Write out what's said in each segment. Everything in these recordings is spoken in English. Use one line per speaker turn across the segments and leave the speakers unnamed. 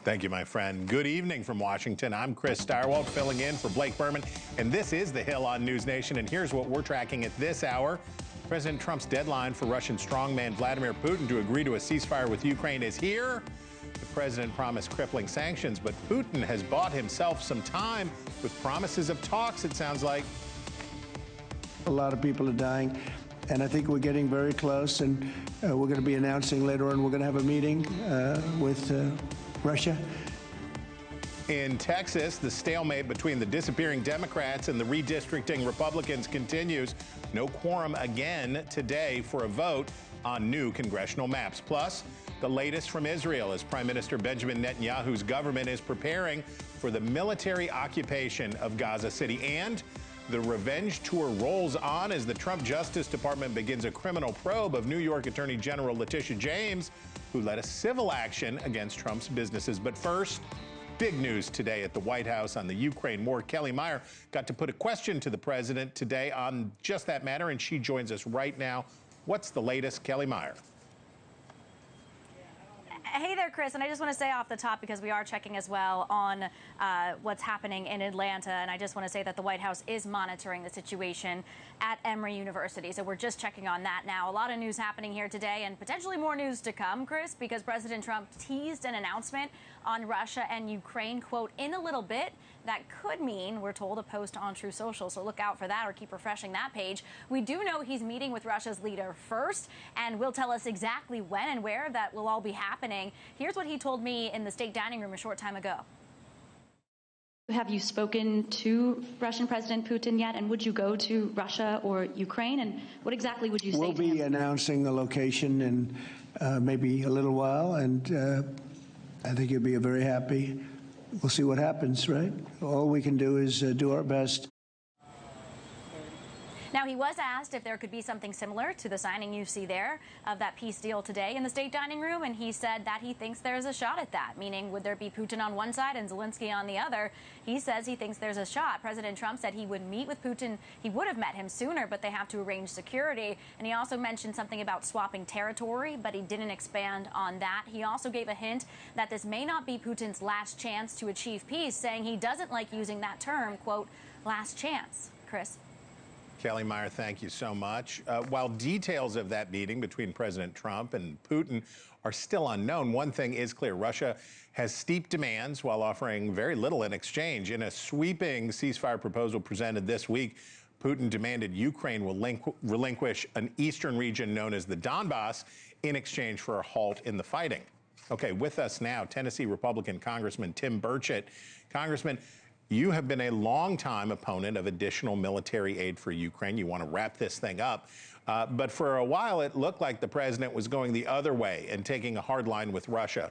Thank you, my friend. Good evening from Washington. I'm Chris Stirewalt, filling in for Blake Berman, and this is The Hill on News Nation, and here's what we're tracking at this hour. President Trump's deadline for Russian strongman Vladimir Putin to agree to a ceasefire with Ukraine is here. The president promised crippling sanctions, but Putin has bought himself some time with promises of talks, it sounds like.
A lot of people are dying, and I think we're getting very close, and we're going to be announcing later on we're going to have a meeting with Russia.
In Texas, the stalemate between the disappearing Democrats and the redistricting Republicans continues. No quorum again today for a vote on new congressional maps. Plus, the latest from Israel as Prime Minister Benjamin Netanyahu's government is preparing for the military occupation of Gaza City. And the revenge tour rolls on as the Trump Justice Department begins a criminal probe of New York Attorney General Letitia James, who led a civil action against Trump's businesses. But first, big news today at the White House on the Ukraine war. Kelly Meyer got to put a question to the president today on just that matter, and she joins us right now. What's the latest, Kelly Meyer?
Hey there, Chris, and I just want to say off the top, because we are checking as well on what's happening in Atlanta, and I just want to say that the White House is monitoring the situation at Emory University, so we're just checking on that now. A lot of news happening here today, and potentially more news to come, Chris, because President Trump teased an announcement on Russia and Ukraine, quote, in a little bit. That could mean, we're told, a post on True Social, so look out for that or keep refreshing that page. We do know he's meeting with Russia's leader first, and will tell us exactly when and where that will all be happening. Here's what he told me in the state dining room a short time ago.
Have you spoken to Russian President Putin yet, and would you go to Russia or Ukraine, and what exactly would you say to him?
We'll be announcing the location in maybe a little while, and I think you'll be very happy. We'll see what happens, right? All we can do is do our best.
Now, he was asked if there could be something similar to the signing you see there of that peace deal today in the state dining room, and he said that he thinks there's a shot at that, meaning would there be Putin on one side and Zelensky on the other? He says he thinks there's a shot. President Trump said he would meet with Putin. He would have met him sooner, but they have to arrange security. And he also mentioned something about swapping territory, but he didn't expand on that. He also gave a hint that this may not be Putin's last chance to achieve peace, saying he doesn't like using that term, quote, last chance. Chris?
Kelly Meyer, thank you so much. While details of that meeting between President Trump and Putin are still unknown, one thing is clear. Russia has steep demands while offering very little in exchange. In a sweeping ceasefire proposal presented this week, Putin demanded Ukraine will relinquish an eastern region known as the Donbass in exchange for a halt in the fighting. Okay, with us now, Tennessee Republican Congressman Tim Burchett. Congressman, you have been a longtime opponent of additional military aid for Ukraine. You want to wrap this thing up. But for a while, it looked like the president was going the other way and taking a hard line with Russia.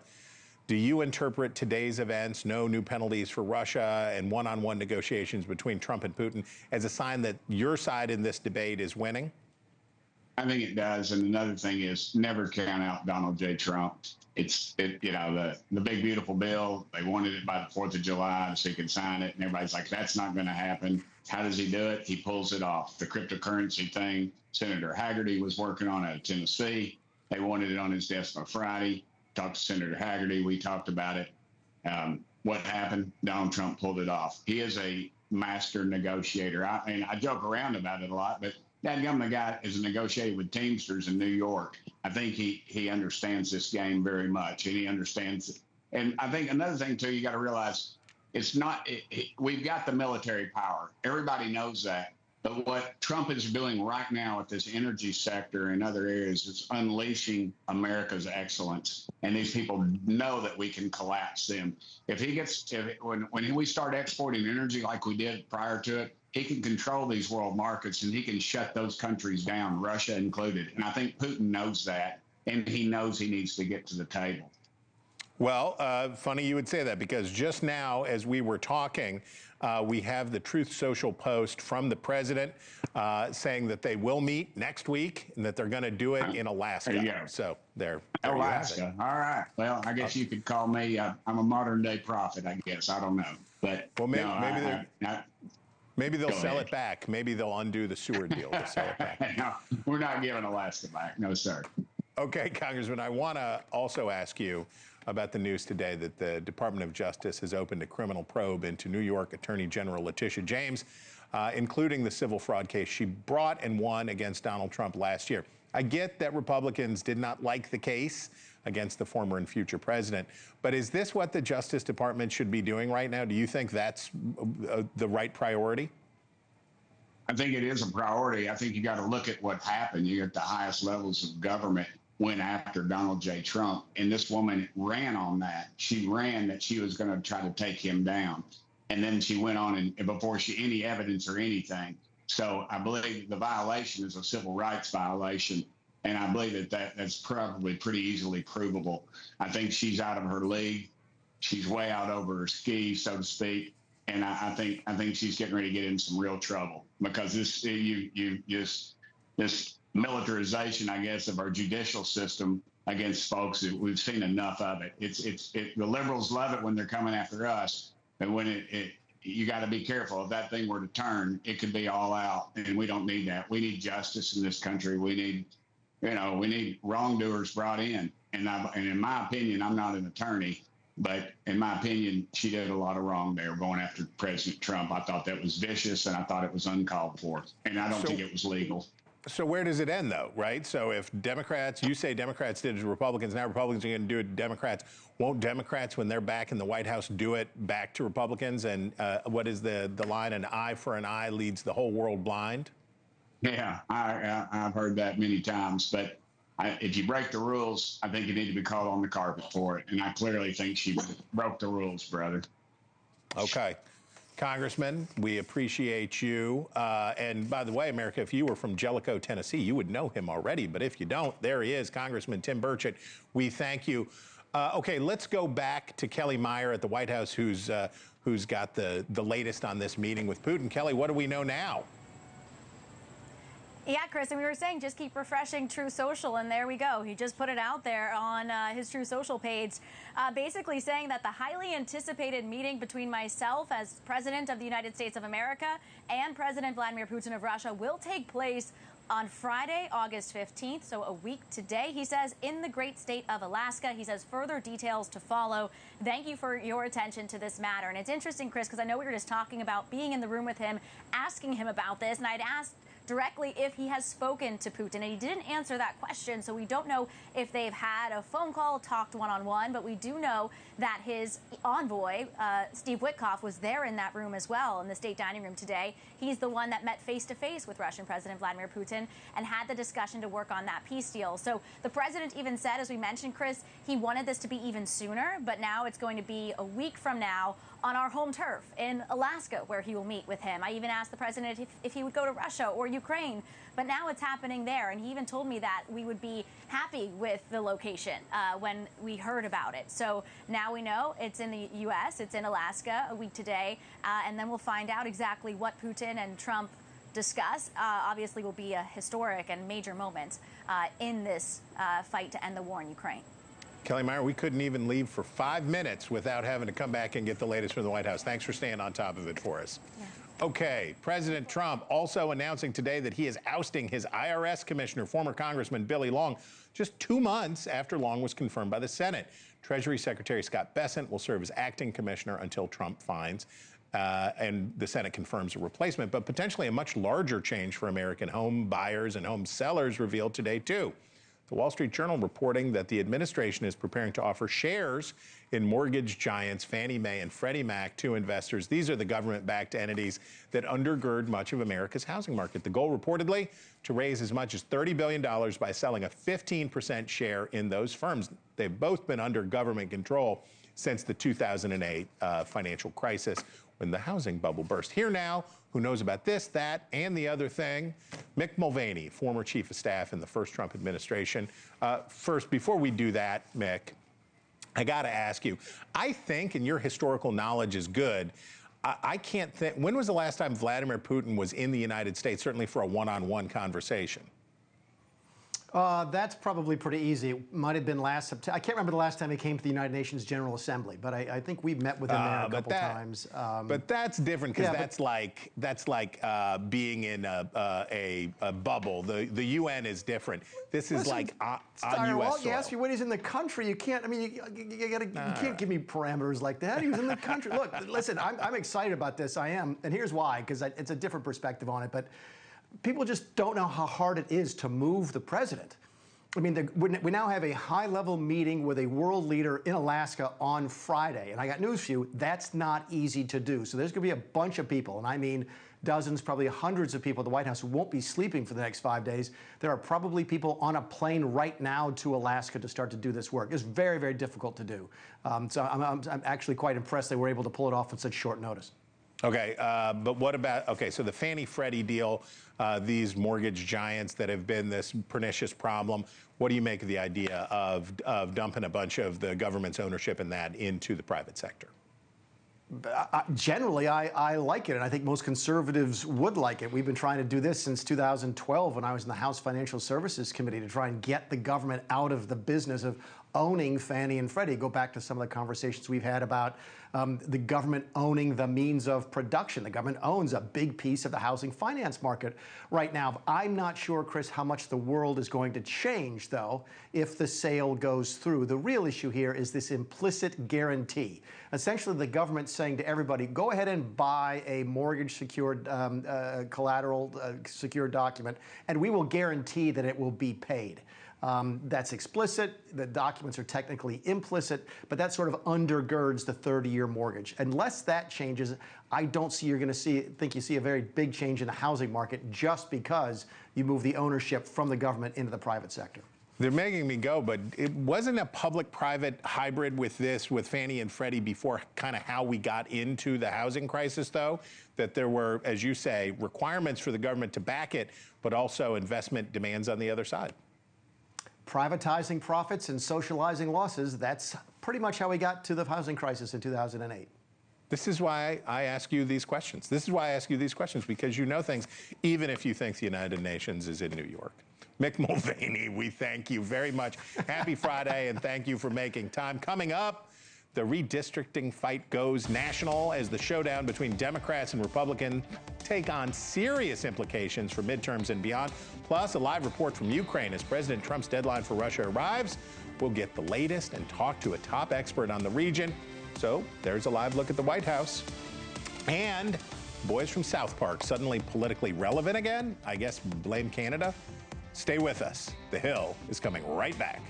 Do you interpret today's events, no new penalties for Russia and one-on-one negotiations between Trump and Putin, as a sign that your side in this debate is winning?
I think it does. And another thing is never count out Donald J. Trump. You know, the big, beautiful bill, they wanted it by the 4th of July so he could sign it. And everybody's like, that's not going to happen. How does he do it? He pulls it off. The cryptocurrency thing, Senator Hagerty was working on it in Tennessee. They wanted it on his desk on Friday. Talked to Senator Hagerty. We talked about it. What happened? Donald Trump pulled it off. He is a master negotiator. I mean, I joke around about it a lot, but dadgum, the guy is negotiating with Teamsters in New York. I think he understands this game very much, and he understands it. And I think another thing, too, you got to realize it's not we've got the military power. Everybody knows that. But what Trump is doing right now with this energy sector and other areas is unleashing America's excellence. And these people know that we can collapse them. If he gets when we start exporting energy like we did prior to it, he can control these world markets and he can shut those countries down, Russia included. And I think Putin knows that, and he knows he needs to get to the table.
Well, funny you would say that, because just now, as we were talking, we have the Truth Social post from the president saying that they will meet next week and that they're going to do it in Alaska.
There you go.
So there
Alaska. All right. Well, I guess you could call me. I'm a modern day prophet, I guess. I don't know. But
well, maybe they'll sell it back. Maybe they'll undo the sewer deal to sell it back.
No, we're not giving Alaska back. No, sir.
Okay, Congressman, I want to also ask you, about the news today that the Department of Justice has opened a criminal probe into New York Attorney General Letitia James, including the civil fraud case she brought and won against Donald Trump last year. I get that Republicans did not like the case against the former and future president, but is this what the Justice Department should be doing right now? Do you think that's the right priority?
I think it is a priority. I think you got to look at what happened. You got the highest levels of government went after Donald J. Trump, and this woman ran on that. She ran that she was going to try to take him down, and then she went on and before any evidence or anything. So I believe the violation is a civil rights violation, and I believe that's probably pretty easily provable. I think she's out of her league. She's way out over her skis, so to speak. And I think she's getting ready to get in some real trouble because this militarization, I guess, of our judicial system against folks, we've seen enough of it. The liberals love it when they're coming after us, and when you got to be careful. If that thing were to turn, it could be all out, and we don't need that. We need justice in this country. We need wrongdoers brought in. And in my opinion, I'm not an attorney, but in my opinion, she did a lot of wrong there going after President Trump. I thought that was vicious, and I thought it was uncalled for, and I don't think it was legal.
So where does it end, though, right? So if Democrats, you say Democrats did it to Republicans, now Republicans are going to do it to Democrats. Won't Democrats, when they're back in the White House, do it back to Republicans? And what is the line, an eye for an eye leads the whole world blind?
Yeah, I've heard that many times, but if you break the rules, I think you need to be called on the carpet for it. And I clearly think she broke the rules, brother.
Okay. Congressman, we appreciate you. And by the way, America, if you were from Jellicoe, Tennessee, you would know him already. But if you don't, there he is, Congressman Tim Burchett. We thank you. Okay, let's go back to Kelly Meyer at the White House, who's got the latest on this meeting with Putin. Kelly, what do we know now?
Yeah, Chris, and we were saying just keep refreshing True Social, and there we go. He just put it out there on his True Social page, basically saying that the highly anticipated meeting between myself as President of the United States of America and President Vladimir Putin of Russia will take place on Friday, August 15th, so a week today, he says, in the great state of Alaska. He says further details to follow. Thank you for your attention to this matter. And it's interesting, Chris, because I know we were just talking about being in the room with him, asking him about this, and I'd asked directly if he has spoken to Putin, and he didn't answer that question, so we don't know if they've had a phone call, talked one-on-one, but we do know that his envoy, Steve Witkoff, was there in that room as well, in the state dining room today. He's the one that met face-to-face with Russian President Vladimir Putin and had the discussion to work on that peace deal. So the president even said, as we mentioned, Chris, he wanted this to be even sooner, but now it's going to be a week from now on our home turf in Alaska, where he will meet with him. I even asked the president if he would go to Russia or Ukraine, but now it's happening there. And he even told me that we would be happy with the location when we heard about it. So now we know it's in the U.S., it's in Alaska a week today, and then we'll find out exactly what Putin and Trump discuss. Obviously will be a historic and major moment in this fight to end the war in Ukraine.
Kelly Meyer, we couldn't even leave for 5 minutes without having to come back and get the latest from the White House. Thanks for staying on top of it for us.
Yeah.
Okay, President Trump also announcing today that he is ousting his IRS commissioner, former Congressman Billy Long, just 2 months after Long was confirmed by the Senate. Treasury Secretary Scott Bessent will serve as acting commissioner until Trump finds and the Senate confirms a replacement, but potentially a much larger change for American home buyers and home sellers revealed today, too. The Wall Street Journal reporting that the administration is preparing to offer shares in mortgage giants Fannie Mae and Freddie Mac to investors. These are the government-backed entities that undergird much of America's housing market. The goal, reportedly, to raise as much as $30 billion by selling a 15% share in those firms. They've both been under government control since the 2008 financial crisis, when the housing bubble burst. Here now, who knows about this, that, and the other thing, Mick Mulvaney, former chief of staff in the first Trump administration. First, before we do that, Mick, I got to ask you, I think, and your historical knowledge is good, I can't think, when was the last time Vladimir Putin was in the United States, certainly for a one-on-one conversation?
That's probably pretty easy. It might have been last September. I can't remember the last time he came to the United Nations General Assembly, but I think we've met with him there a couple times.
But that's different because that's like being in a bubble. The UN is different. This is like on U.S. soil.
You ask me when he's in the country. You can't. I mean, you can't give me parameters like that. He was in the country. Look, listen. I'm excited about this. I am, and here's why. Because it's a different perspective on it, but. People just don't know how hard it is to move the president. I mean, we now have a high-level meeting with a world leader in Alaska on Friday. And I got news for you, that's not easy to do. So there's going to be a bunch of people, and I mean dozens, probably hundreds of people at the White House who won't be sleeping for the next 5 days. There are probably people on a plane right now to Alaska to start to do this work. It's very, very difficult to do. So I'm actually quite impressed they were able to pull it off on such short notice.
Okay, but what about, so the Fannie Freddie deal, these mortgage giants that have been this pernicious problem, what do you make of the idea of dumping a bunch of the government's ownership in that into the private sector?
Generally, I like it, and I think most conservatives would like it. We've been trying to do this since 2012 when I was in the House Financial Services Committee to try and get the government out of the business of owning Fannie and Freddie. Go back to some of the conversations we've had about the government owning the means of production. The government owns a big piece of the housing finance market right now. I'm not sure, Chris, how much the world is going to change, though, if the sale goes through. The real issue here is this implicit guarantee. Essentially, the government saying to everybody, go ahead and buy a mortgage-secured collateral secured document, and we will guarantee that it will be paid. That's explicit. The documents are technically implicit, but that sort of undergirds the 30-year mortgage. Unless that changes, I don't see you see a very big change in the housing market just because you move the ownership from the government into the private sector.
They're making me go, but it wasn't a public-private hybrid with Fannie and Freddie before kind of how we got into the housing crisis, though, that there were, as you say, requirements for the government to back it, but also investment demands on the other side.
Privatizing profits and socializing losses, that's pretty much how we got to the housing crisis in 2008.
This is why I ask you these questions. This is why I ask you these questions, because you know things, even if you think the United Nations is in New York. Mick Mulvaney, we thank you very much. Happy Friday, and thank you for making time. Coming up, the redistricting fight goes national as the showdown between Democrats and Republicans take on serious implications for midterms and beyond. Plus, a live report from Ukraine as President Trump's deadline for Russia arrives. We'll get the latest and talk to a top expert on the region. So there's a live look at the White House. And boys from South Park suddenly politically relevant again? I guess blame Canada. Stay with us. The Hill is coming right back.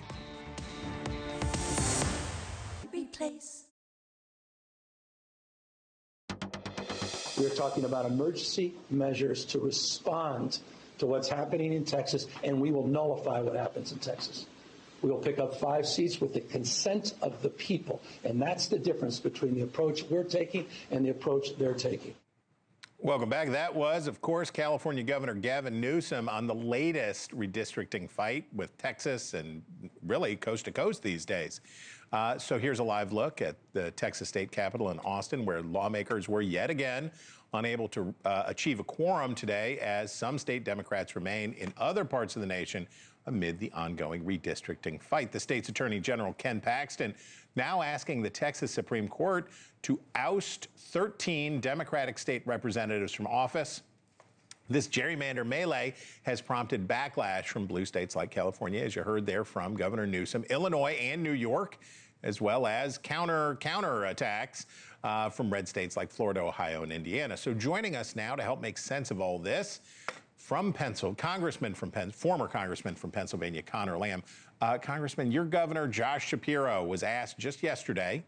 We're talking about emergency measures to respond to what's happening in Texas, and we will nullify what happens in Texas. We will pick up 5 seats with the consent of the people, and that's the difference between the approach we're taking and the approach they're taking.
Welcome back. That was, of course, California Governor Gavin Newsom on the latest redistricting fight with Texas and really coast to coast these days. So here's a live look at the Texas State Capitol in Austin, where lawmakers were yet again unable to achieve a quorum today as some state Democrats remain in other parts of the nation amid the ongoing redistricting fight. The state's Attorney General Ken Paxton now asking the Texas Supreme Court to oust 13 Democratic state representatives from office. This gerrymander melee has prompted backlash from blue states like California, as you heard there from Governor Newsom, Illinois and New York, as well as counter attacks from red states like Florida, Ohio, and Indiana. So joining us now to help make sense of all this from former Congressman from Pennsylvania, Connor Lamb. Congressman, your governor, Josh Shapiro, was asked just yesterday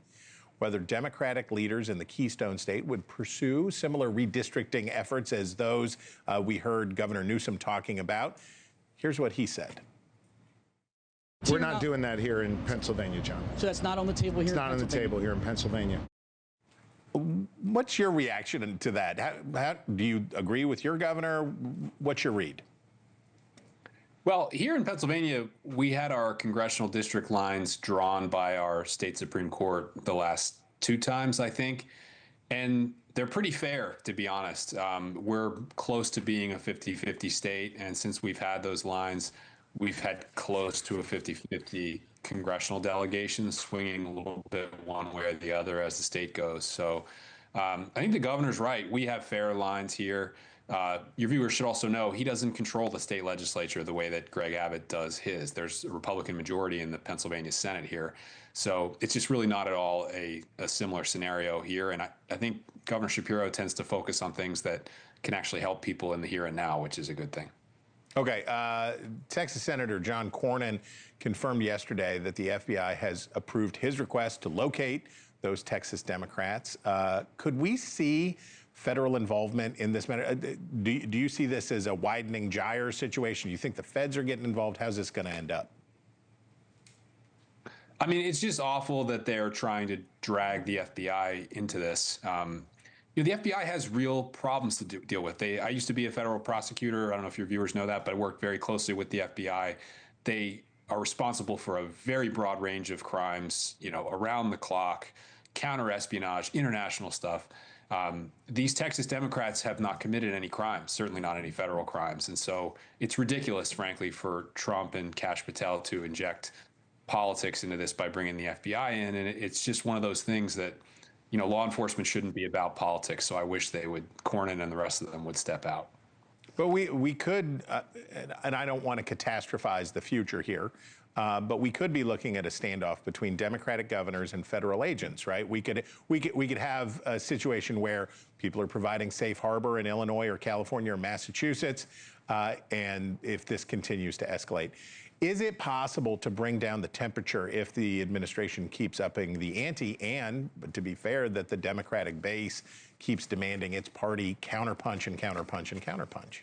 whether Democratic leaders in the Keystone State would pursue similar redistricting efforts as those we heard Governor Newsom talking about. Here's what he said.
We're not doing that here in Pennsylvania, John.
So that's not on the table here?
It's not on the table here in Pennsylvania.
What's your reaction to that? Do you agree with your governor? What's your read?
Well, here in Pennsylvania, we had our congressional district lines drawn by our state Supreme Court the last 2 times, I think. And they're pretty fair, to be honest. We're close to being a 50-50 state. And since we've had those lines, we've had close to a 50-50 congressional delegation swinging a little bit one way or the other as the state goes. So I think the governor's right. We have fair lines here. Your viewers should also know he doesn't control the state legislature the way that Greg Abbott does his. There's a Republican majority in the Pennsylvania Senate here. So it's just really not at all a similar scenario here. And I think Governor Shapiro tends to focus on things that can actually help people in the here and now, which is a good thing.
Okay, Texas Senator John Cornyn confirmed yesterday that the FBI has approved his request to locate those Texas Democrats. Could we see federal involvement in this matter? Do you see this as a widening gyre situation? Do you think the feds are getting involved? How's this going to end up?
I mean, it's just awful that they're trying to drag the FBI into this. You know, the FBI has real problems to deal with. I used to be a federal prosecutor. I don't know if your viewers know that, but I worked very closely with the FBI. They are responsible for a very broad range of crimes, you know, around the clock, counter-espionage, international stuff. These Texas Democrats have not committed any crimes, certainly not any federal crimes. And so it's ridiculous, frankly, for Trump and Kash Patel to inject politics into this by bringing the FBI in. And it's just one of those things that, you know, law enforcement shouldn't be about politics. So I wish they would, Cornyn and the rest of them would step out.
But we could, and I don't want to catastrophize the future here, but we could be looking at a standoff between Democratic governors and federal agents, right? We could have a situation where people are providing safe harbor in Illinois or California or Massachusetts, and if this continues to escalate. Is it possible to bring down the temperature if the administration keeps upping the ante and, to be fair, that the Democratic base keeps demanding its party counterpunch and counterpunch and counterpunch?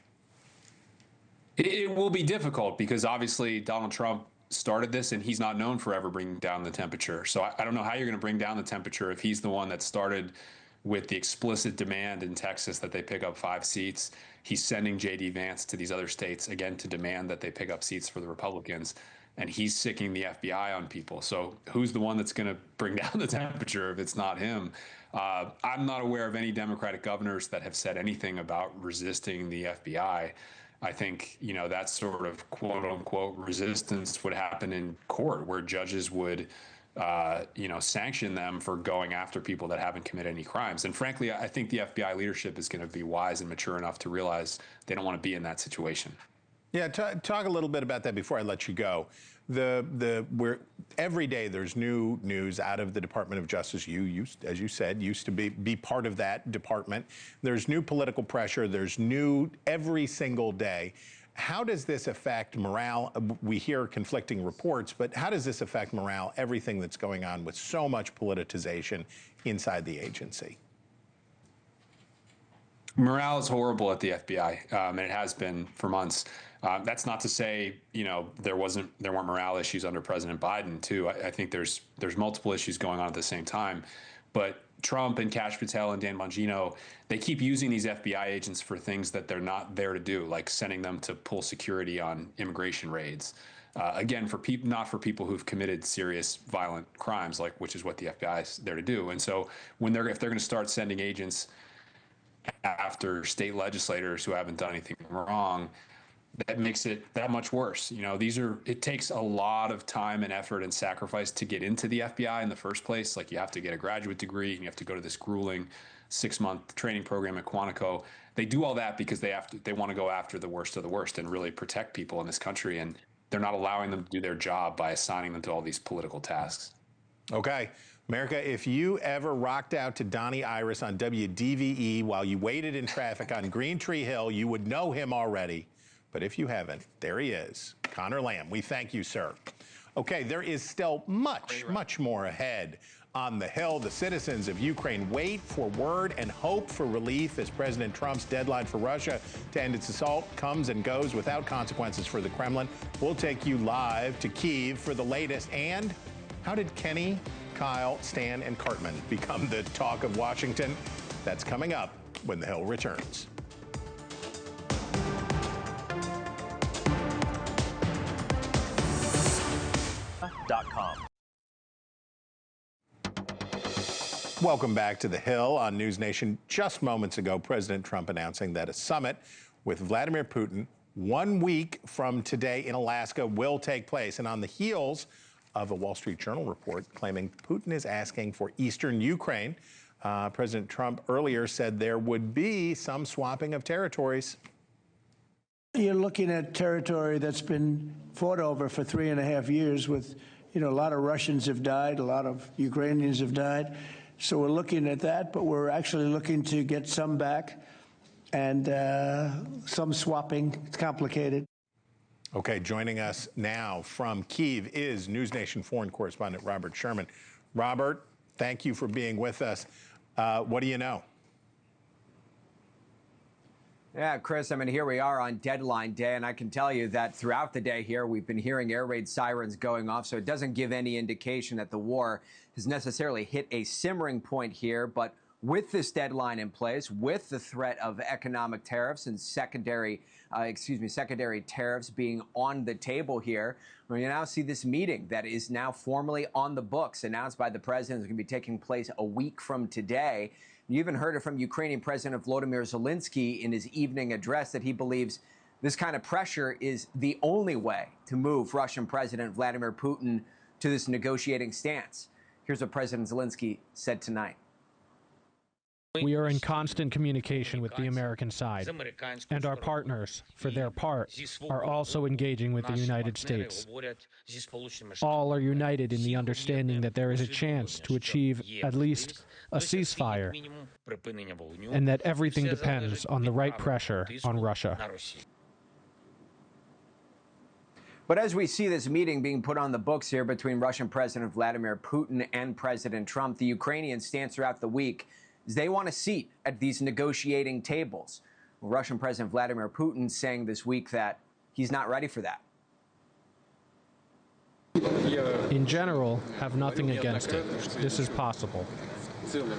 It will be difficult because obviously Donald Trump started this and he's not known for ever bringing down the temperature. So I don't know how you're going to bring down the temperature if he's the one that started with the explicit demand in Texas that they pick up 5 seats. He's sending J.D. Vance to these other states, again, to demand that they pick up seats for the Republicans. And he's sicking the FBI on people. So who's the one that's going to bring down the temperature if it's not him? I'm not aware of any Democratic governors that have said anything about resisting the FBI. I think, you know, that sort of quote unquote resistance would happen in court where judges would you know, sanction them for going after people that haven't committed any crimes. And frankly, I think the FBI leadership is going to be wise and mature enough to realize they don't want to be in that situation.
Yeah, talk a little bit about that before I let you go. Every day there's new news out of the Department of Justice. You as you said, used to be part of that department. There's new political pressure. There's new every single day. How does this affect morale? We hear conflicting reports, but how does this affect morale, everything that's going on with so much politicization inside the agency?
Morale is horrible at the FBI, and it has been for months. That's not to say, you know, there weren't morale issues under President Biden, too. I think there's multiple issues going on at the same time. But Trump and Kash Patel and Dan Bongino, they keep using these FBI agents for things that they're not there to do, like sending them to pull security on immigration raids. Again, not for people who've committed serious violent crimes, like which is what the FBI is there to do. And so if they're going to start sending agents after state legislators who haven't done anything wrong, that makes it that much worse. You know, it takes a lot of time and effort and sacrifice to get into the FBI in the first place. Like you have to get a graduate degree and you have to go to this grueling 6-month training program at Quantico. They do all that because they want to go after the worst of the worst and really protect people in this country. And they're not allowing them to do their job by assigning them to all these political tasks.
Okay. America, if you ever rocked out to Donnie Iris on WDVE while you waited in traffic on Green Tree Hill, you would know him already. But if you haven't, there he is, Connor Lamb. We thank you, sir. Okay, there is still much more ahead on the Hill. The citizens of Ukraine wait for word and hope for relief as President Trump's deadline for Russia to end its assault comes and goes without consequences for the Kremlin. We'll take you live to Kyiv for the latest. And how did Kenny, Kyle, Stan, and Cartman become the talk of Washington? That's coming up when the Hill returns. Welcome back to the Hill on News Nation. Just moments ago, President Trump announcing that a summit with Vladimir Putin 1 week from today in Alaska will take place. And on the heels of a Wall Street Journal report claiming Putin is asking for eastern Ukraine, President Trump earlier said there would be some swapping of territories.
You're looking at territory that's been fought over for 3.5 years with, a lot of Russians have died, a lot of Ukrainians have died. So we're looking at that, but we're actually looking to get some back and some swapping. It's complicated.
Okay, joining us now from Kyiv is NewsNation foreign correspondent Robert Sherman. Robert, thank you for being with us. What do you know?
Yeah, Chris, here we are on deadline day, and I can tell you that throughout the day here, we've been hearing air raid sirens going off, so it doesn't give any indication that the war has necessarily hit a simmering point here. But with this deadline in place, with the threat of economic tariffs and secondary tariffs being on the table here, we now see this meeting that is now formally on the books, announced by the president, is going to be taking place a week from today. You even heard it from Ukrainian President Vladimir Zelensky in his evening address that he believes this kind of pressure is the only way to move Russian President Vladimir Putin to this negotiating stance. Here's what President Zelensky said tonight.
We are in constant communication with the American side, and our partners, for their part, are also engaging with the United States. All are united in the understanding that there is a chance to achieve at least a ceasefire, and that everything depends on the right pressure on Russia.
But as we see this meeting being put on the books here between Russian President Vladimir Putin and President Trump, the Ukrainian stance throughout the week is they want a seat at these negotiating tables. Russian President Vladimir Putin saying this week that he's not ready for that.
In general, have nothing against it. This is possible.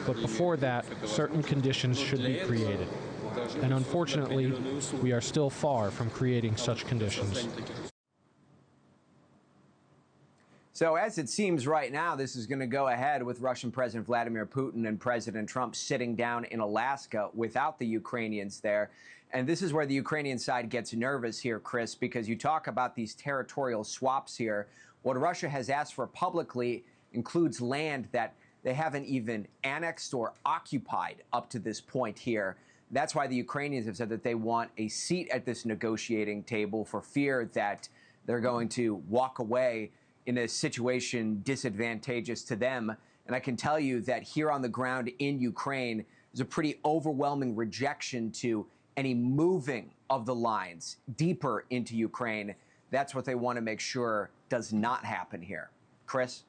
But before that, certain conditions should be created. And unfortunately, we are still far from creating such conditions.
So as it seems right now, this is going to go ahead with Russian President Vladimir Putin and President Trump sitting down in Alaska without the Ukrainians there. And this is where the Ukrainian side gets nervous here, Chris, because you talk about these territorial swaps here. What Russia has asked for publicly includes land that they haven't even annexed or occupied up to this point here. That's why the Ukrainians have said that they want a seat at this negotiating table for fear that they're going to walk away in a situation disadvantageous to them. And I can tell you that here on the ground in Ukraine, there's a pretty overwhelming rejection to any moving of the lines deeper into Ukraine. That's what they want to make sure does not happen here. Chris?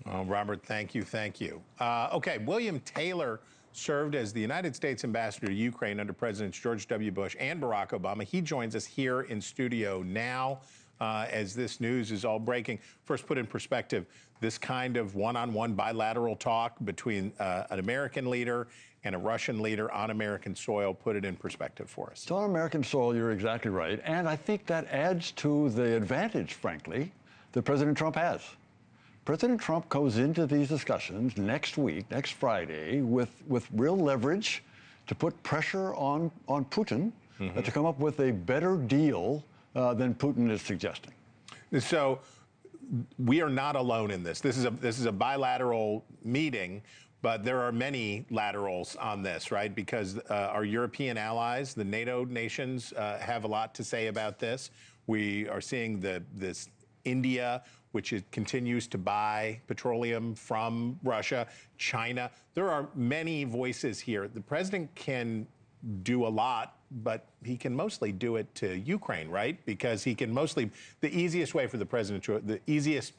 Robert, thank you. Thank you. Okay, William Taylor served as the United States ambassador to Ukraine under Presidents George W. Bush and Barack Obama. He joins us here in studio now. As this news is all breaking. First, put in perspective this kind of one-on-one bilateral talk between an American leader and a Russian leader on American soil. Put it in perspective for us.
It's on American soil, you're exactly right. And I think that adds to the advantage, frankly, that President Trump has. President Trump goes into these discussions next week, next Friday, with real leverage to put pressure on Putin to come up with a better deal than Putin is suggesting.
So we are not alone in this. This is a bilateral meeting, but there are many laterals on this, right? Because our European allies, the NATO nations, have a lot to say about this. We are seeing this India, which continues to buy petroleum from Russia, China. There are many voices here. The president can do a lot, but he can mostly do it to Ukraine, right? Because he can mostly, the easiest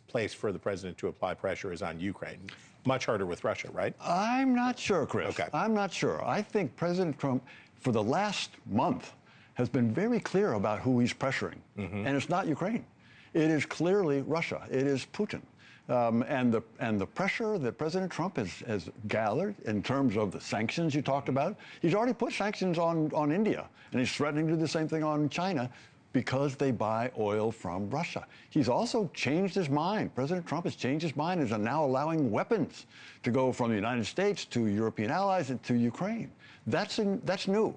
place for the president to apply pressure is on Ukraine. Much harder with Russia, right?
I'm not sure, Chris.
Okay.
I'm not sure. I think President Trump, for the last month, has been very clear about who he's pressuring. And it's not Ukraine. It is clearly Russia. It is Putin. And the pressure that President Trump has gathered in terms of the sanctions you talked about, he's already put sanctions on India, and he's threatening to do the same thing on China because they buy oil from Russia. He's also changed his mind. President Trump has changed his mind and is now allowing weapons to go from the United States to European allies and to Ukraine. That's new.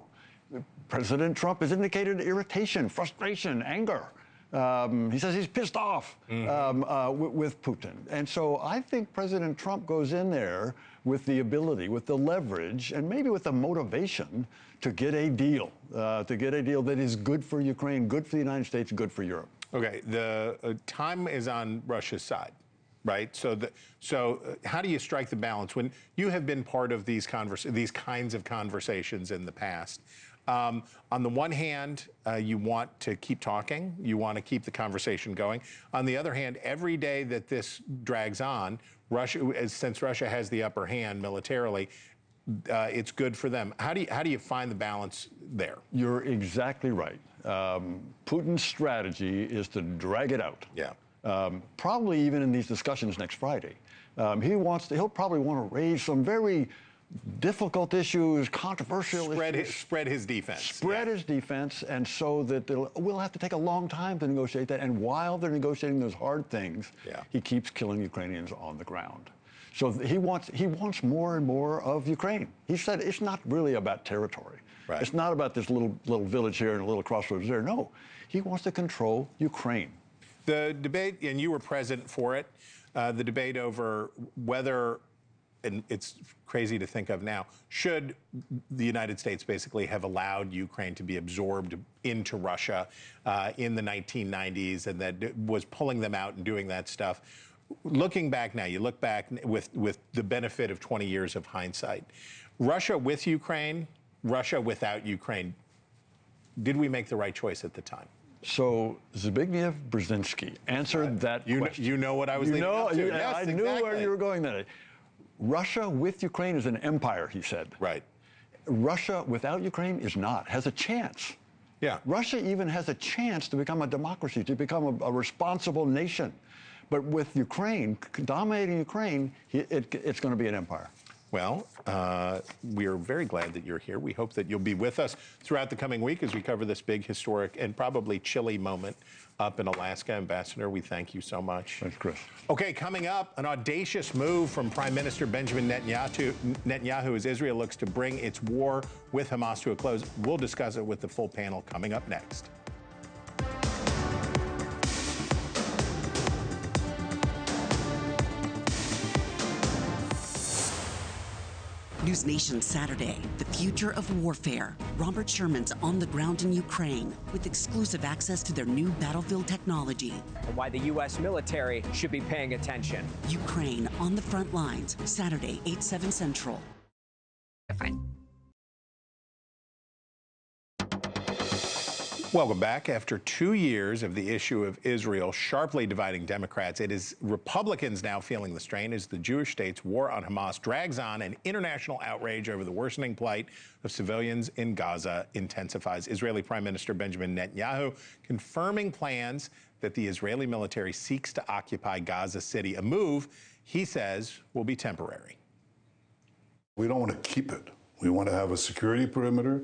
President Trump has indicated irritation, frustration, anger. He says he's pissed off with Putin. And so I think President Trump goes in there with the ability, with the leverage, and maybe with the motivation to get a deal that is good for Ukraine, good for the United States, good for Europe.
Okay, the time is on Russia's side, right? So, how do you strike the balance when you have been part of these kinds of conversations in the past? On the one hand, you want to keep talking, you want to keep the conversation going. On the other hand, every day that this drags on, since Russia has the upper hand militarily, it's good for them. How do you find the balance there?
You're exactly right. Putin's strategy is to drag it out.
Yeah.
Probably even in these discussions next Friday. He'll probably want to raise some very difficult issues, controversial issues.
Spread his defense.
Spread his defense, and so that we'll have to take a long time to negotiate that. And while they're negotiating those hard things, he keeps killing Ukrainians on the ground. So he wants more and more of Ukraine. He said it's not really about territory.
Right.
It's not about this little village here and a little crossroads there. No, he wants to control Ukraine.
The debate, and you were present for it, the debate over whether, and it's crazy to think of now, should the United States basically have allowed Ukraine to be absorbed into Russia in the 1990s, and that was pulling them out and doing that stuff. Looking back now, you look back with the benefit of 20 years of hindsight. Russia with Ukraine, Russia without Ukraine. Did we make the right choice at the time?
So Zbigniew Brzezinski answered that question.
You know what I was leading up to. Yes,
I knew where you were going there. Russia with Ukraine is an empire, he said.
Right.
Russia without Ukraine is not, has a chance.
Yeah.
Russia even has a chance to become a democracy, to become a responsible nation. But with Ukraine, dominating Ukraine, it's going to be an empire.
Well, we are very glad that you're here. We hope that you'll be with us throughout the coming week as we cover this big, historic, and probably chilly moment up in Alaska. Ambassador, we thank you so much.
Thanks, Chris.
Okay, coming up, an audacious move from Prime Minister Benjamin Netanyahu as Israel looks to bring its war with Hamas to a close. We'll discuss it with the full panel coming up next.
NewsNation Saturday, the future of warfare. Robert Sherman's on the ground in Ukraine with exclusive access to their new battlefield technology.
And why the U.S. military should be paying attention.
Ukraine on the front lines, Saturday, 8/7 Central.
Welcome back. After 2 years of the issue of Israel sharply dividing Democrats, it is Republicans now feeling the strain as the Jewish state's war on Hamas drags on and international outrage over the worsening plight of civilians in Gaza intensifies. Israeli Prime Minister Benjamin Netanyahu confirming plans that the Israeli military seeks to occupy Gaza City, a move he says will be temporary.
We don't want to keep it. We want to have a security perimeter.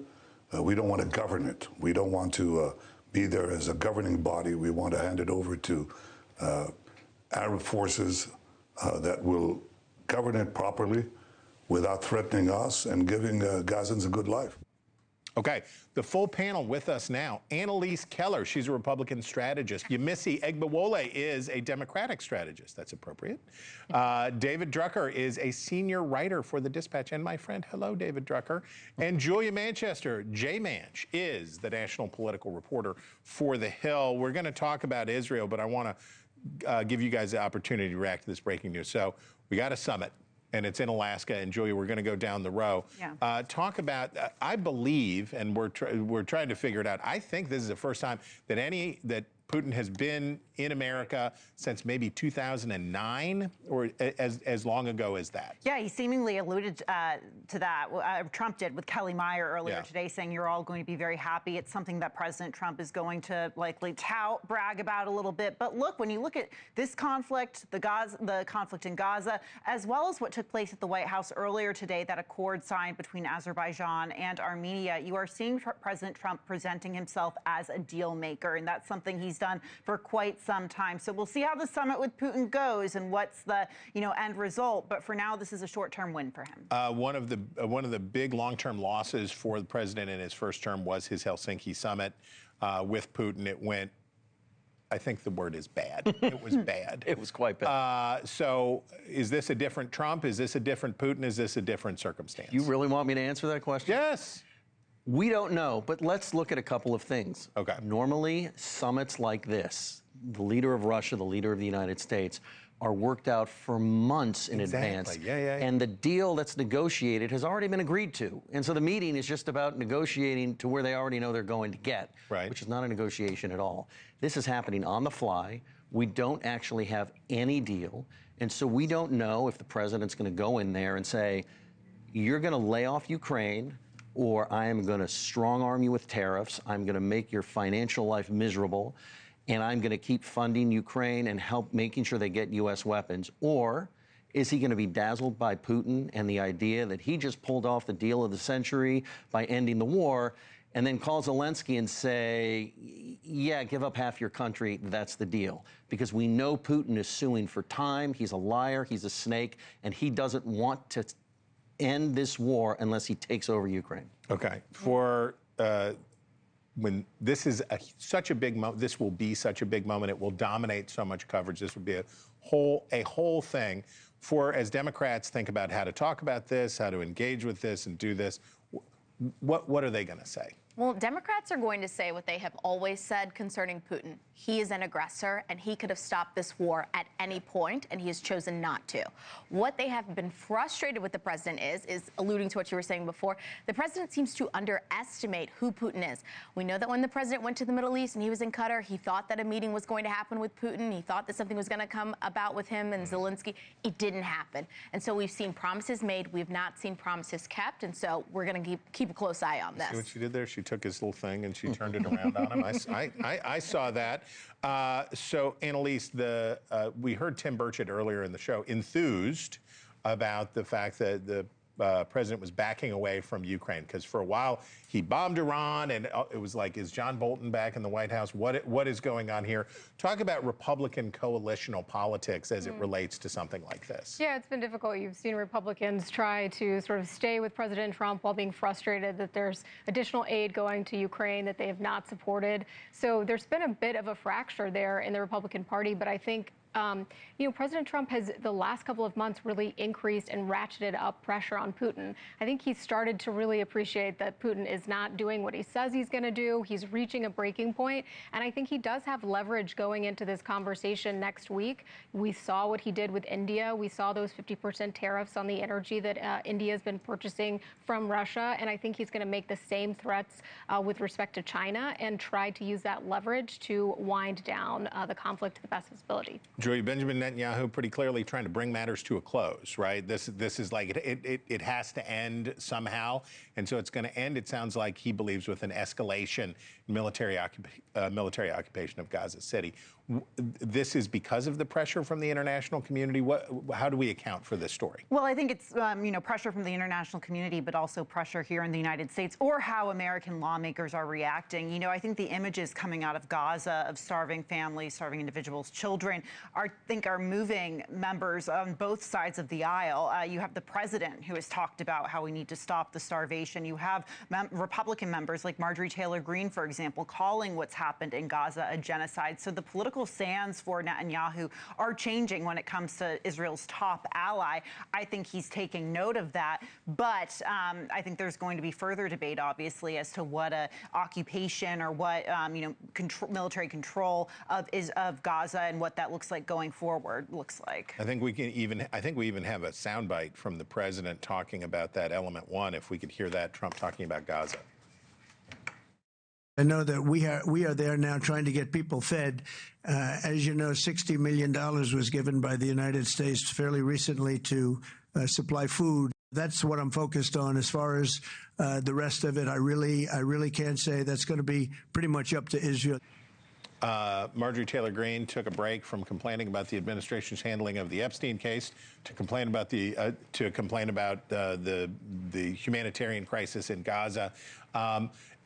We don't want to govern it. We don't want to be there as a governing body. We want to hand it over to Arab forces that will govern it properly without threatening us and giving Gazans a good life.
Okay, the full panel with us now. Annalise Keller, she's a Republican strategist. Yemisi Egbawole is a Democratic strategist. That's appropriate. David Drucker is a senior writer for The Dispatch and my friend. Hello, David Drucker. And Julia Manchester, J-Manch, is the national political reporter for The Hill. We're going to talk about Israel, but I want to give you guys the opportunity to react to this breaking news. So we got a summit. And it's in Alaska. And Julia, we're going to go down the row. Yeah. Talk about, I believe, and we're trying to figure it out. I think this is the first time that Putin has been in America since maybe 2009, or as long ago as that.
Yeah, he seemingly alluded to that. Trump did with Kelly Meyer earlier today, saying you're all going to be very happy. It's something that President Trump is going to likely tout, brag about a little bit. But look, when you look at this conflict, the conflict in Gaza, as well as what took place at the White House earlier today, that accord signed between Azerbaijan and Armenia, you are seeing President Trump presenting himself as a deal maker, and that's something he's he's done for quite some time. So we'll see how the summit with Putin goes and what's the end result. But for now, this is a short-term win for him.
One of the big long-term losses for the president in his first term was his Helsinki summit with Putin. It went, I think the word is bad. It was bad.
It was quite bad.
So is this a different Trump? Is this a different Putin? Is this a different circumstance?
You really want me to answer that question?
Yes.
We don't know, but let's look at a couple of things.
Okay.
Normally, summits like this, the leader of Russia, the leader of the United States, are worked out for months in advance.
Yeah.
And the deal that's negotiated has already been agreed to. And so the meeting is just about negotiating to where they already know they're going to get, which is not a negotiation at all. This is happening on the fly. We don't actually have any deal. And so we don't know if the president's going to go in there and say, you're going to lay off Ukraine, or I am going to strong arm you with tariffs. I'm going to make your financial life miserable. And I'm going to keep funding Ukraine and help making sure they get U.S. weapons? Or is he going to be dazzled by Putin and the idea that he just pulled off the deal of the century by ending the war, and then call Zelensky and say, yeah, give up half your country, that's the deal? Because we know Putin is suing for time. He's a liar, he's a snake, and he doesn't want to end this war unless he takes over Ukraine.
Okay. When this is such a big moment, this will be such a big moment. It will dominate so much coverage. This will be a whole thing. As Democrats think about how to talk about this, how to engage with this and do this, what are they going to say?
Well, Democrats are going to say what they have always said concerning Putin. He is an aggressor, and he could have stopped this war at any point, and he has chosen not to. What they have been frustrated with the president is alluding to what you were saying before, the president seems to underestimate who Putin is. We know that when the president went to the Middle East and he was in Qatar, he thought that a meeting was going to happen with Putin. He thought that something was going to come about with him and Zelensky. It didn't happen. And so we've seen promises made. We've not seen promises kept. And so we're going to keep a close eye on this.
See what she did there? She took his little thing and she turned it around on him. I saw that. So, Annalise, we heard Tim Burchett earlier in the show enthused about the fact that the president was backing away from Ukraine, because for a while he bombed Iran, and it was like, is John Bolton back in the White House? What is going on here? Talk about Republican coalitional politics as it relates to something like this.
Yeah, it's been difficult. You've seen Republicans try to sort of stay with President Trump while being frustrated that there's additional aid going to Ukraine that they have not supported. So there's been a bit of a fracture there in the Republican Party, but I think President Trump has, the last couple of months, really increased and ratcheted up pressure on Putin. I think he's started to really appreciate that Putin is not doing what he says he's going to do. He's reaching a breaking point, and I think he does have leverage going into this conversation next week. We saw what he did with India. We saw those 50% tariffs on the energy that India has been purchasing from Russia, and I think he's going to make the same threats with respect to China and try to use that leverage to wind down the conflict to the best of his ability.
Joey, Benjamin Netanyahu pretty clearly trying to bring matters to a close, right? This is like it has to end somehow, and so it's going to end, it sounds like he believes, with an escalation in military occupation of Gaza City. This is because of the pressure from the international community. How do we account for this story?
Well, I think it's pressure from the international community, but also pressure here in the United States, or how American lawmakers are reacting. I think the images coming out of Gaza of starving families, starving individuals, children, are moving members on both sides of the aisle. You have the president, who has talked about how we need to stop the starvation. You have Republican members like Marjorie Taylor Greene, for example, calling what's happened in Gaza a genocide. So the political sands for Netanyahu are changing when it comes to Israel's top ally. I think he's taking note of that, but I think there's going to be further debate, obviously, as to what a occupation or what military control of Gaza and what that looks like going forward looks like.
I think we even have a soundbite from the president talking about that element one. If we could hear that, Trump talking about Gaza.
I know that we are there now trying to get people fed. As you know, $60 million was given by the United States fairly recently to supply food. That's what I'm focused on. As far as the rest of it, I really can't say. That's going to be pretty much up to Israel.
Marjorie Taylor Greene took a break from complaining about the administration's handling of the Epstein case to complain about the humanitarian crisis in Gaza.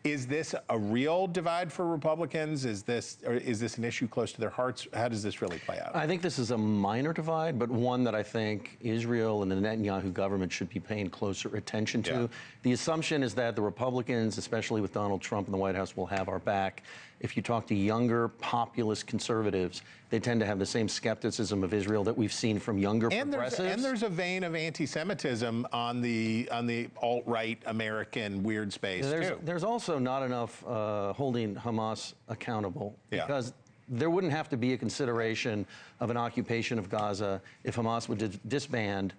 Is this a real divide for Republicans? Is this an issue close to their hearts? How does this really play out?
I think this is a minor divide, but one that I think Israel and the Netanyahu government should be paying closer attention to. The assumption is that the Republicans, especially with Donald Trump in the White House, will have our back. If you talk to younger populist conservatives, they tend to have the same skepticism of Israel that we've seen from younger progressives.
And there's a vein of anti-Semitism on the alt-right American weird space too.
There's also not enough holding Hamas accountable because there wouldn't have to be a consideration of an occupation of Gaza if Hamas would disband,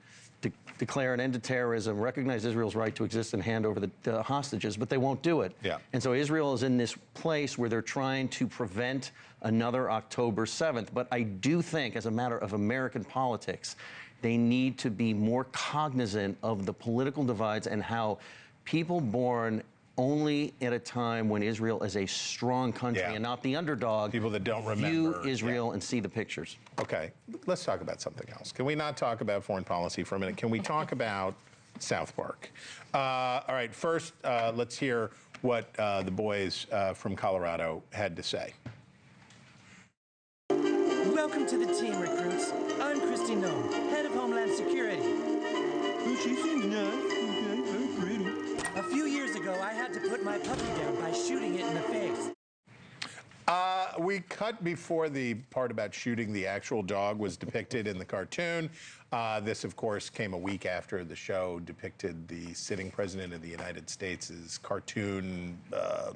declare an end to terrorism, recognize Israel's right to exist, and hand over the hostages, but they won't do it. And so Israel is in this place where they're trying to prevent another October 7th. But I do think, as a matter of American politics, they need to be more cognizant of the political divides and how people born only at a time when Israel is a strong country and not the underdog.
People that don't remember.
View Israel and see the pictures.
Okay, let's talk about something else. Can we not talk about foreign policy for a minute? Can we talk about South Park? All right, first, let's hear what the boys from Colorado had to say.
Welcome to the team, recruits. I'm Christy Nome, head of Homeland Security. Oh, she seems nice. Okay, very pretty. A few years ago, I had to put my puppy down by shooting it in the face.
We cut before the part about shooting the actual dog was depicted in the cartoon. This, of course, came a week after the show depicted the sitting president of the United States' cartoon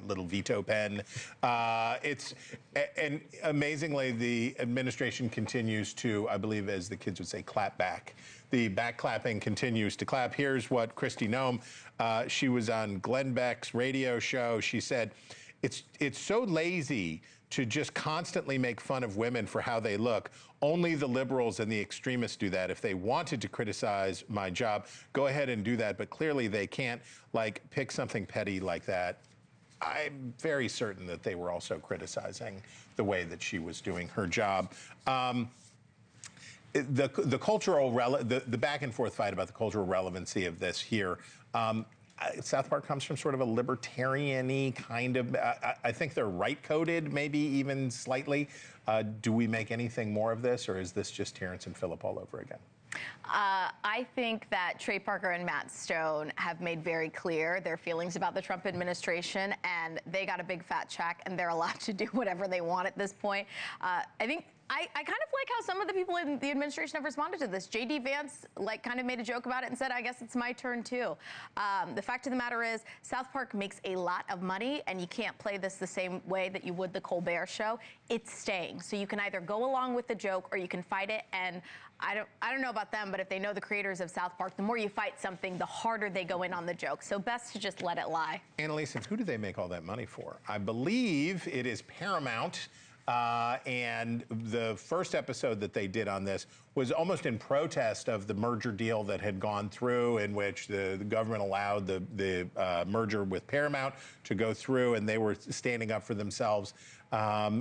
little veto pen. And amazingly, the administration continues to, I believe, as the kids would say, clap back. The back clapping continues to clap. Here's what Christy Nome, she was on Glenn Beck's radio show. She said, it's so lazy to just constantly make fun of women for how they look. Only the liberals and the extremists do that. If they wanted to criticize my job, go ahead and do that. But clearly they can't, like, pick something petty like that. I'm very certain that they were also criticizing the way that she was doing her job. The cultural, the back and forth fight about the cultural relevancy of this here. South Park comes from sort of a libertarian-y kind of, I think they're right-coded, maybe even slightly. Do we make anything more of this, or is this just Terrence and Phillip all over again?
I think that Trey Parker and Matt Stone have made very clear their feelings about the Trump administration, and they got a big fat check, and they're allowed to do whatever they want at this point. I think I kind of like how some of the people in the administration have responded to this. J.D. Vance, kind of made a joke about it and said, I guess it's my turn, too. The fact of the matter is, South Park makes a lot of money, and you can't play this the same way that you would the Colbert Show. It's staying. So you can either go along with the joke or you can fight it. And I don't know about them, but if they know the creators of South Park, the more you fight something, the harder they go in on the joke. So best to just let it lie.
Annalise, who do they make all that money for? I believe it is Paramount. And the first episode that they did on this was almost in protest of the merger deal that had gone through, in which the government allowed the merger with Paramount to go through, and they were standing up for themselves.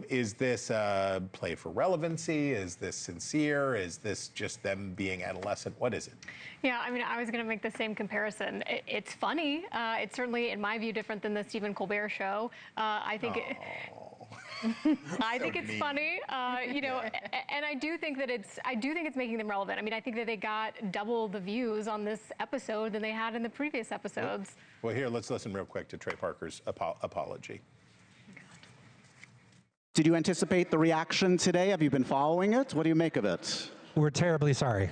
Is this a play for relevancy? Is this sincere? Is this just them being adolescent? What is it?
Yeah, I mean, I was going to make the same comparison. It's funny. It's certainly, in my view, different than the Stephen Colbert Show. I think I think it's funny, you know, and I do think it's making them relevant. I mean, I think that they got double the views on this episode than they had in the previous episodes.
Well, here, let's listen real quick to Trey Parker's apology.
Did you anticipate the reaction today? Have you been following it? What do you make of it?
We're terribly sorry.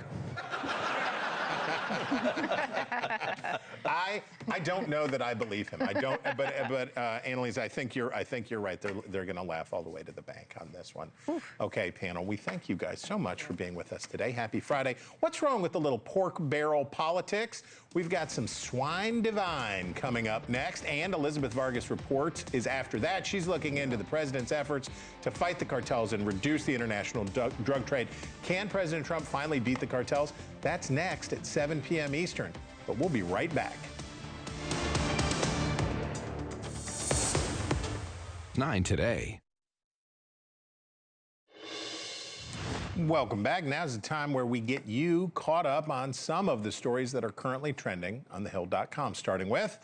I don't know that I believe him. I don't. But Annalise, I think you're right. They're going to laugh all the way to the bank on this one. Oof. Okay, panel. We thank you guys so much for being with us today. Happy Friday. What's wrong with the little pork barrel politics? We've got some swine divine coming up next, and Elizabeth Vargas Reports is after that. She's looking into the president's efforts to fight the cartels and reduce the international drug trade. Can President Trump finally beat the cartels? That's next at 7 p.m. Eastern. But we'll be right back.
9 today.
Welcome back. Now's the time where we get you caught up on some of the stories that are currently trending on thehill.com, starting with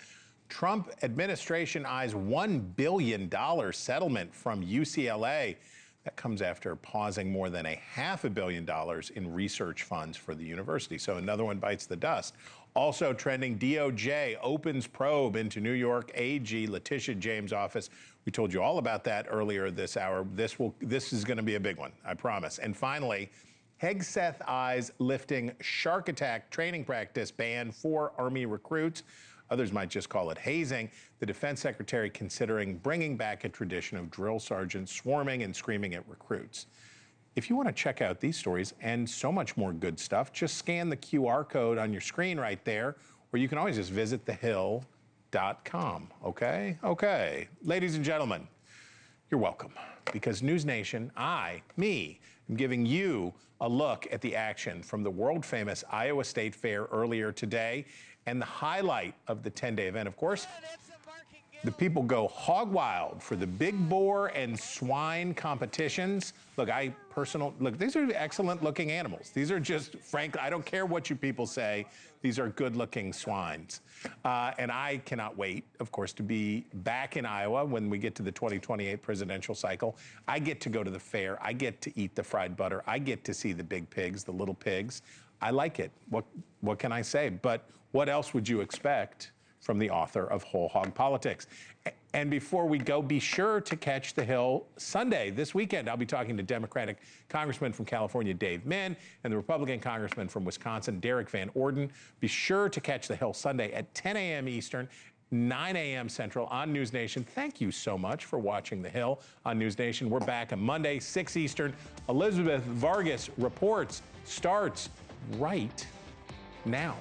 Trump administration eyes $1 billion settlement from UCLA. That comes after pausing more than $500 million in research funds for the university. So another one bites the dust. Also trending, DOJ opens probe into New York AG Letitia James' office. We told you all about that earlier this hour. This is going to be a big one, I promise. And finally, Hegseth eyes lifting shark attack training practice ban for Army recruits. Others might just call it hazing. The defense secretary considering bringing back a tradition of drill sergeants swarming and screaming at recruits. If you want to check out these stories and so much more good stuff, just scan the QR code on your screen right there, or you can always just visit thehill.com. Okay? Okay. Ladies and gentlemen, you're welcome, because News Nation, am giving you a look at the action from the world-famous Iowa State Fair earlier today. And the highlight of the 10-day event, of course, the people go hog wild for the big boar and swine competitions. Look, these are excellent looking animals. These are just, frankly, I don't care what you people say. These are good looking swines. And I cannot wait, of course, to be back in Iowa when we get to the 2028 presidential cycle. I get to go to the fair. I get to eat the fried butter. I get to see the big pigs, the little pigs. I like it. What can I say? But what else would you expect from the author of Whole Hog Politics? And before we go, be sure to catch The Hill Sunday. This weekend, I'll be talking to Democratic Congressman from California, Dave Min, and the Republican Congressman from Wisconsin, Derek Van Orden. Be sure to catch The Hill Sunday at 10 a.m. Eastern, 9 a.m. Central on News Nation. Thank you so much for watching The Hill on News Nation. We're back on Monday, 6 Eastern. Elizabeth Vargas Reports starts right now.